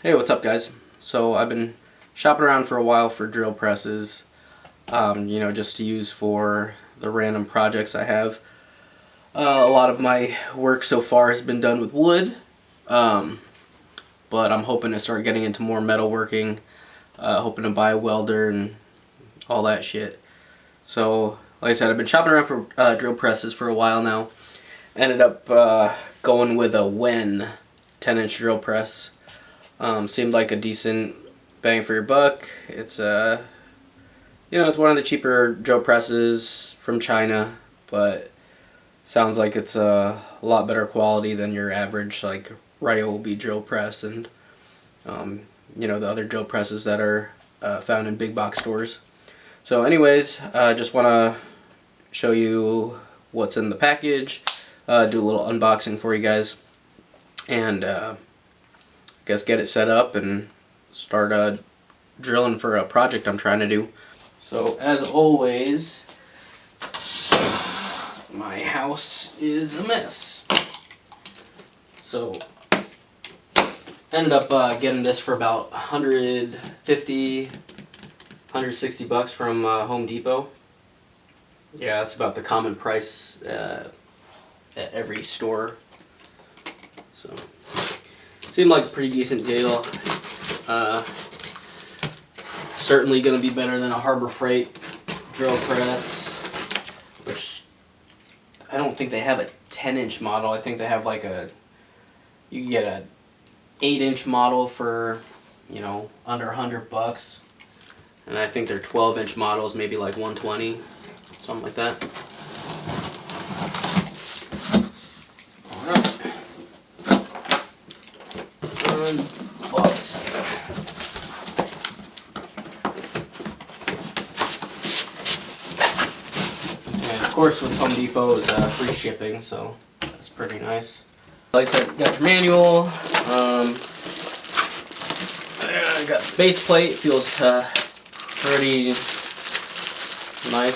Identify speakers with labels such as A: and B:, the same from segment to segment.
A: Hey, what's up, guys? So I've been shopping around for a while for drill presses, just to use for the random projects I have. A lot of my work so far has been done with wood, but I'm hoping to start getting into more metalworking, hoping to buy a welder and all that shit. So, like I said, I've been shopping around for drill presses for a while now. Ended up going with a Wen 10-inch drill press. Seemed like a decent bang for your buck. It's it's one of the cheaper drill presses from China, but sounds like it's a lot better quality than your average like Ryobi drill press and the other drill presses that are found in big box stores. So anyways, just want to show you what's in the package, do a little unboxing for you guys, and guess get it set up and start drilling for a project I'm trying to do. So as always, my house is a mess. So ended up getting this for about 150, 160 bucks from Home Depot. Yeah, that's about the common price at every store. So seemed like a pretty decent deal. Certainly going to be better than a Harbor Freight drill press, which I don't think they have a 10-inch model. I think they have like you can get a 8-inch model for, under 100 bucks. And I think their 12-inch models maybe like 120, something like that. Alright. And of course with Home Depot is free shipping, so that's pretty nice. Like I said, got your manual. I got the base plate. Feels pretty nice.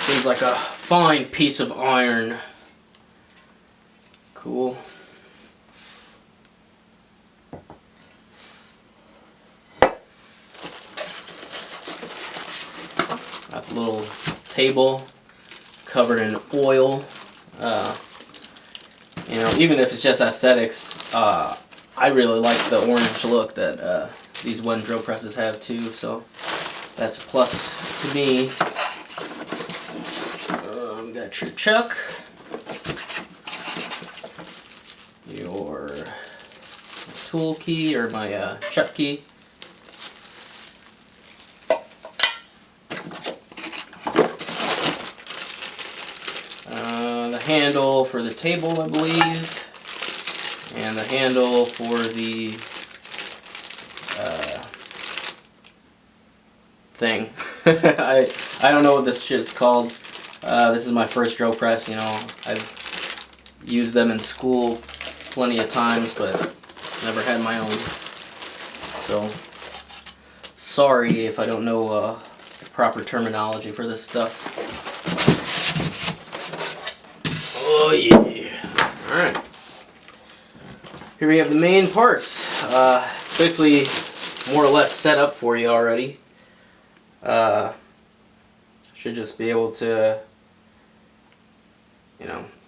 A: Seems like a fine piece of iron. Cool. Got the little table covered in oil. Even if it's just aesthetics, I really like the orange look that these Wen drill presses have too, so that's a plus to me. Got your chuck, your tool key, or my chuck key. The handle for the table, I believe, and the handle for the thing. I don't know what this shit's called. This is my first drill press. I've used them in school plenty of times, but never had my own. So sorry if I don't know the proper terminology for this stuff. Oh yeah! All right. Here we have the main parts. It's basically more or less set up for you already. Should just be able to,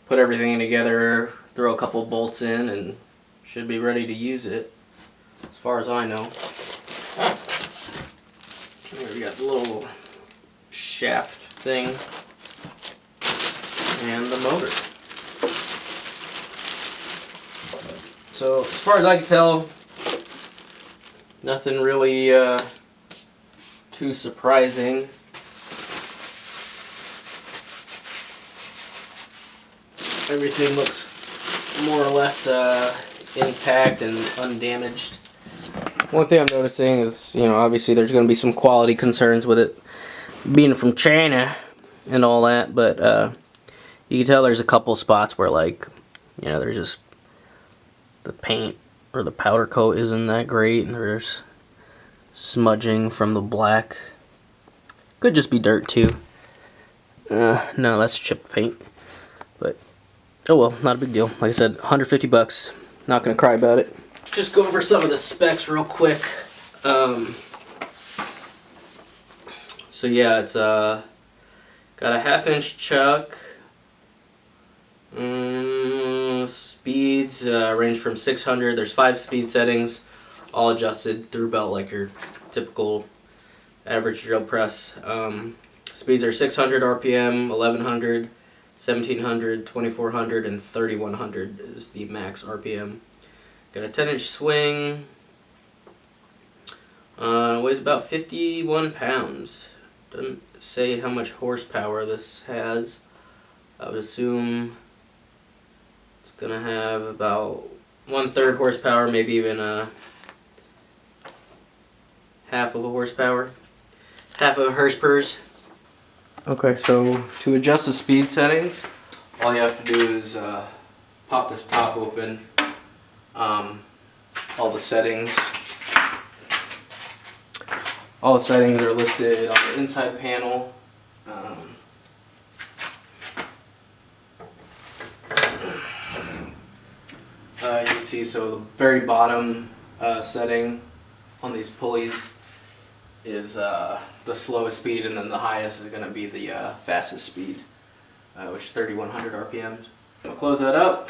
A: put everything together, throw a couple bolts in, and should be ready to use it, as far as I know. Here we got the little shaft thing and the motor. So as far as I can tell, nothing really too surprising. Everything looks more or less intact and undamaged. One thing I'm noticing is, obviously there's going to be some quality concerns with it being from China and all that, but you can tell there's a couple spots where, there's just the paint or the powder coat isn't that great, and there's smudging from the black. Could just be dirt too. No, that's chipped paint. But oh well, not a big deal. Like I said, 150 bucks. Not gonna cry about it. just go over some of the specs real quick. So yeah, it's got a 1/2-inch chuck. Speeds range from 600. There's 5 speed settings, all adjusted through belt like your typical average drill press. Speeds are 600 RPM, 1100, 1700, 2400, and 3100 is the max RPM. Got a 10-inch swing. Weighs about 51 pounds. Doesn't say how much horsepower this has. I would assume it's gonna have about 1/3 horsepower, maybe even half of a horsepower, half of a Hurspers. Okay, so to adjust the speed settings, all you have to do is pop this top open. All the settings are listed on the inside panel. You can see, so the very bottom setting on these pulleys is the slowest speed, and then the highest is going to be the fastest speed, which is 3100 RPMs. I'll close that up.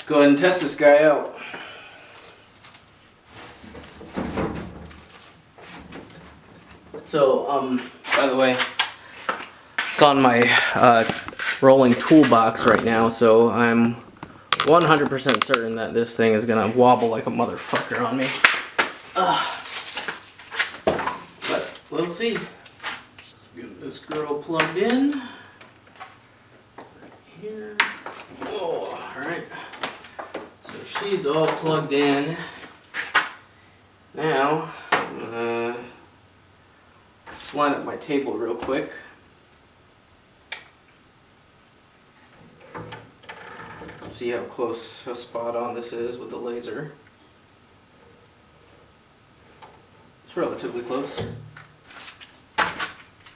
A: Go ahead and test this guy out. So, by the way, it's on my rolling toolbox right now, so I'm 100% certain that this thing is gonna wobble like a motherfucker on me. But we'll see. Get this girl plugged in. Right here. Oh, alright. So she's all plugged in. Now, I'm gonna just line up my table real quick. See how close, how spot on this is with the laser. It's relatively close.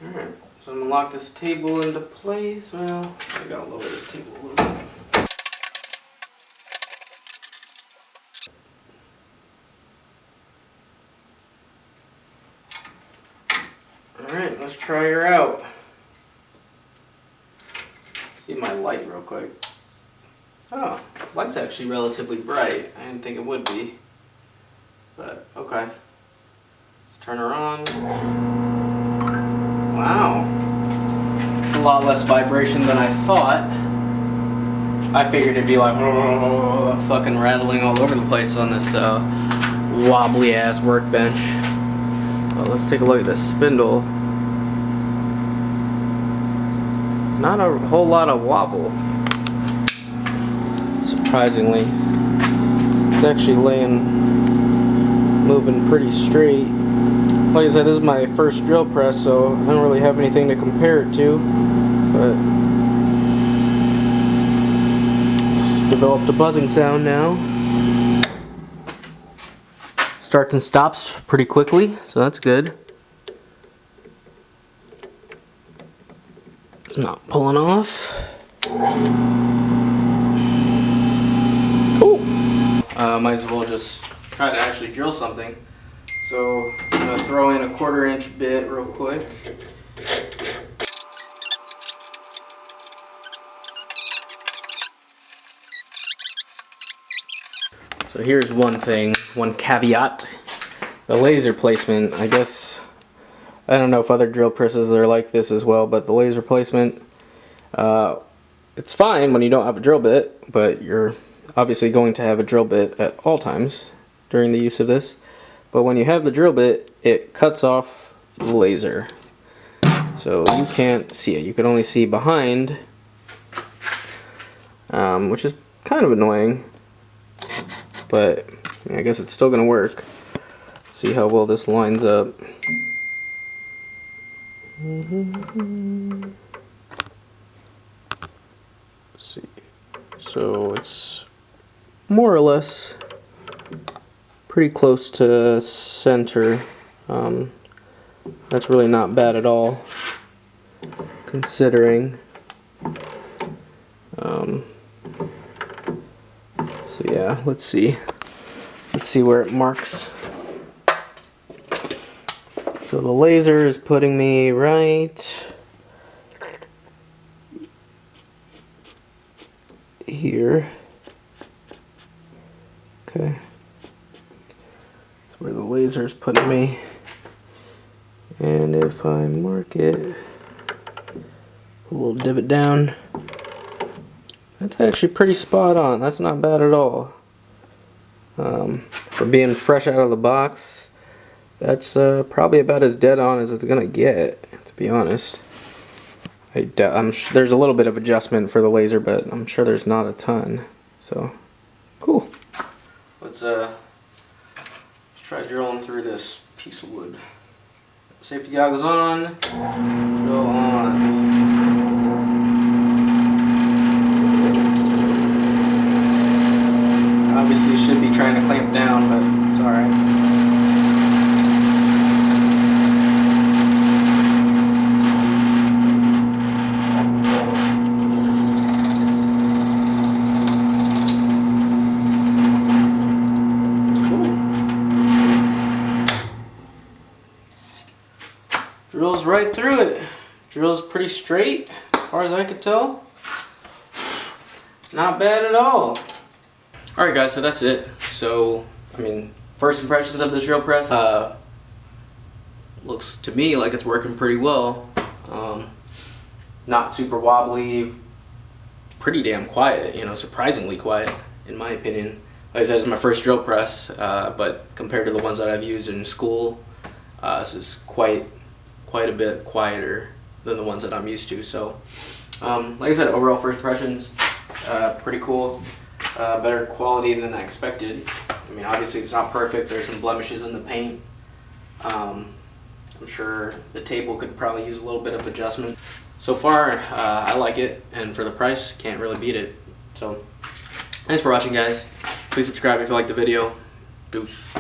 A: Alright, so I'm gonna lock this table into place. Well, I gotta lower this table a little bit. Alright, let's try her out. See my light real quick. Oh, light's actually relatively bright. I didn't think it would be. But, okay. Let's turn her on. Wow. It's a lot less vibration than I thought. I figured it'd be like fucking rattling all over the place on this wobbly ass workbench. Well, let's take a look at this spindle. Not a whole lot of wobble. Surprisingly, it's actually moving pretty straight. Like I said, this is my first drill press, so I don't really have anything to compare it to, but it's developed a buzzing sound now. Starts and stops pretty quickly, so that's good. It's not pulling off. Might as well just try to actually drill something. So I'm going to throw in a 1/4-inch bit real quick. So here's one thing, one caveat. The laser placement, I guess, I don't know if other drill presses are like this as well, but the laser placement, it's fine when you don't have a drill bit, but you're obviously going to have a drill bit at all times during the use of this. But when you have the drill bit, it cuts off the laser. So you can't see it. You can only see behind, which is kind of annoying. But I guess it's still going to work. See how well this lines up. Let's see. So it's more or less pretty close to center. That's really not bad at all, considering. So yeah, let's see where it marks. So the laser is putting me right here. Okay. That's where the laser is putting me. And if I mark it, a little divot down, that's actually pretty spot on. That's not bad at all. For being fresh out of the box, that's probably about as dead on as it's gonna get, to be honest. There's a little bit of adjustment for the laser, but I'm sure there's not a ton. So, cool. Let's try drilling through this piece of wood. Safety goggles on. Drill on. Obviously should be trying to clamp down, but it's alright. Drills right through it. Drills pretty straight, as far as I could tell. Not bad at all. Alright guys, so that's it. So, I mean, first impressions of this drill press. Looks to me like it's working pretty well. Not super wobbly, pretty damn quiet, you know, surprisingly quiet in my opinion. Like I said, it's my first drill press, but compared to the ones that I've used in school, this is quite a bit quieter than the ones that I'm used to. So, like I said, overall first impressions, pretty cool. Better quality than I expected. I mean, obviously it's not perfect. There's some blemishes in the paint. I'm sure the table could probably use a little bit of adjustment. So far, I like it, and for the price, can't really beat it. So, thanks for watching, guys. Please subscribe if you like the video. Deuce.